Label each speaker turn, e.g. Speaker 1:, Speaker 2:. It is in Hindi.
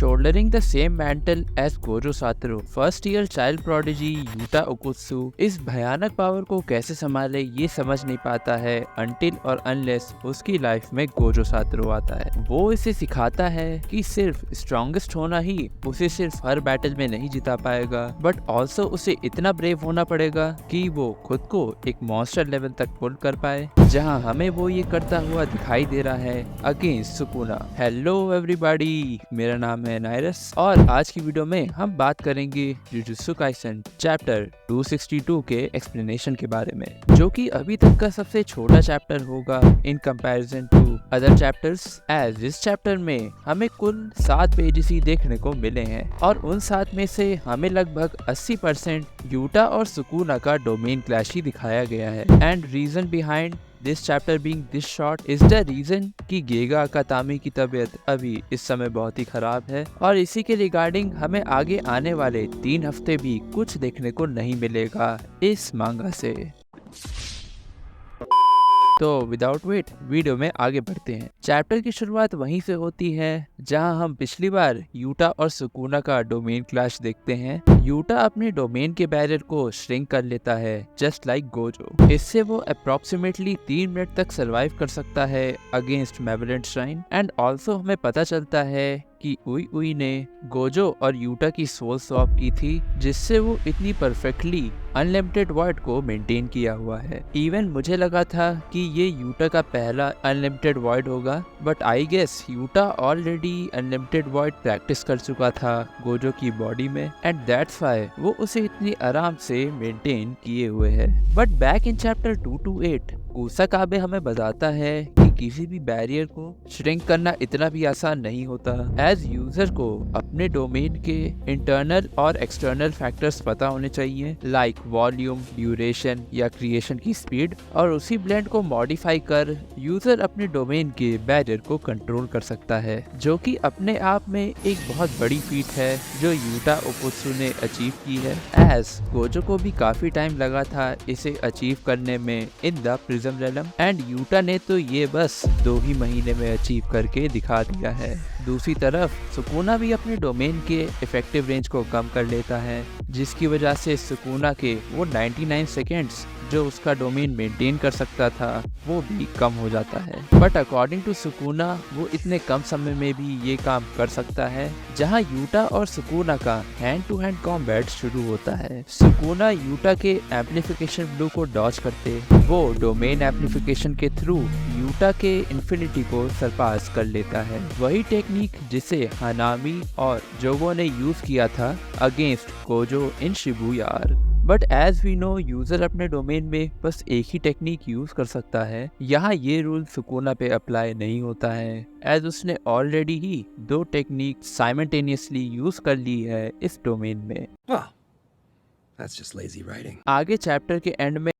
Speaker 1: Shouldering the same mantle as Gojo Satoru, first year child prodigy Yuta Okutsu इस भयानक पावर को कैसे संभाले ये समझ नहीं पाता है until और unless उसकी लाइफ में गोजो सातोरू आता है। वो इसे सिखाता है कि सिर्फ स्ट्रॉन्गेस्ट होना ही उसे सिर्फ हर बैटल में नहीं जिता पाएगा, बट ऑल्सो उसे इतना ब्रेव होना पड़ेगा कि वो खुद को एक मॉन्स्टर लेवल तक पुल कर पाए, जहां हमें वो ये करता हुआ दिखाई दे रहा है अगेंस्ट सुकुना। हेलो एवरीबॉडी, मेरा नाम है नायरस और आज की वीडियो में हम बात करेंगे जुजुत्सु काइसेन चैप्टर 262 के एक्सप्लेनेशन के बारे में, जो कि अभी तक का सबसे छोटा चैप्टर होगा in comparison to other chapters. As इस चैप्टर में हमें कुल 7 पेजेस ही देखने को मिले हैं और उन 7 में से हमें लगभग 80% यूटा और सुकुना का डोमेन क्लैश ही दिखाया गया है। And reason behind this chapter being this short is the reason कि गेगा अकातामी की तबीयत अभी इस समय बहुत ही खराब है और इसी के रिगार्डिंग हमें आगे आने वाले 3 हफ्ते भी कुछ देखने को नहीं मिलेगा इस मांगा से। तो विदाउट वेट वीडियो में आगे बढ़ते हैं। चैप्टर की शुरुआत वहीं से होती है जहां हम पिछली बार यूटा और सुकुना का डोमेन क्लैश देखते हैं। यूटा अपने डोमेन के बैरियर को श्रिंक कर लेता है जस्ट लाइक गोजो। इससे वो अप्रोक्सीमेटली 3 मिनट तक सरवाइव कर सकता है अगेंस्ट मेवलेंट श्राइन। एंड ऑल्सो हमें पता चलता है कि उई उई ने गोजो और यूटा की सोल स्वैप की थी, जिससे वो इतनी परफेक्टली अनलिमिटेड वॉइड को मेंटेन किया हुआ है। इवन मुझे लगा था कि ये यूटा का पहला अनलिमिटेड वॉइड होगा, but I guess Yuta already unlimited void practice कर चुका था गोजो की बॉडी में एंड दैट्स व्हाई वो उसे इतनी आराम से मेंटेन किए हुए है। बट बैक इन चैप्टर 228 कुसाकाबे हमें बताता है कि किसी भी बैरियर को श्रिंक करना इतना भी आसान नहीं होता। एज यूजर को अपने डोमेन के इंटरनल और एक्सटर्नल फैक्टर्स पता होने चाहिए, लाइक वॉल्यूम, ड्यूरेशन या क्रिएशन की स्पीड, और उसी ब्लेंड को मॉडिफाई कर यूजर अपने डोमेन के बैरियर को कंट्रोल कर सकता है, जो कि अपने आप में एक बहुत बड़ी फीट है जो यूटा ओकुत्सु ने अचीव की है। एज गोजो को भी काफी टाइम लगा था इसे अचीव करने में in the prism realm, and यूटा ने तो ये बस 2 ही महीने में अचीव करके दिखा दिया है। दूसरी तरफ सुकुना भी अपने डोमेन के इफेक्टिव रेंज को कम कर लेता है, जिसकी वजह से सुकुना के वो 99 सेकेंड्स जो उसका डोमेन मेंटेन कर सकता था वो भी कम हो जाता है। बट अकॉर्डिंग टू सुकुना वो इतने कम समय में भी ये काम कर सकता है। जहां यूटा और सुकुना का हैंड टू हैंड कॉम्बैट शुरू होता है, सुकुना यूटा के एम्प्लीफिकेशन ब्लू को डॉज करते वो डोमेन एम्प्लीफिकेशन के थ्रू यूटा के इन्फिनिटी को सरपास कर लेता है। वही टेक्निक जिसे हानामी और जोगो ने यूज किया था against Gojo in Shibuya arc. But as we know user अपने डोमेन में बस एक ही टेक्निक यूज कर सकता है। यहाँ ये रूल सुकुना पे अप्लाई नहीं होता है, एज उसने ऑलरेडी ही 2 टेक्निक साइमल्टेनियसली यूज कर ली है इस डोमेन में।
Speaker 2: Well, that's just lazy writing.
Speaker 1: आगे चैप्टर के एंड में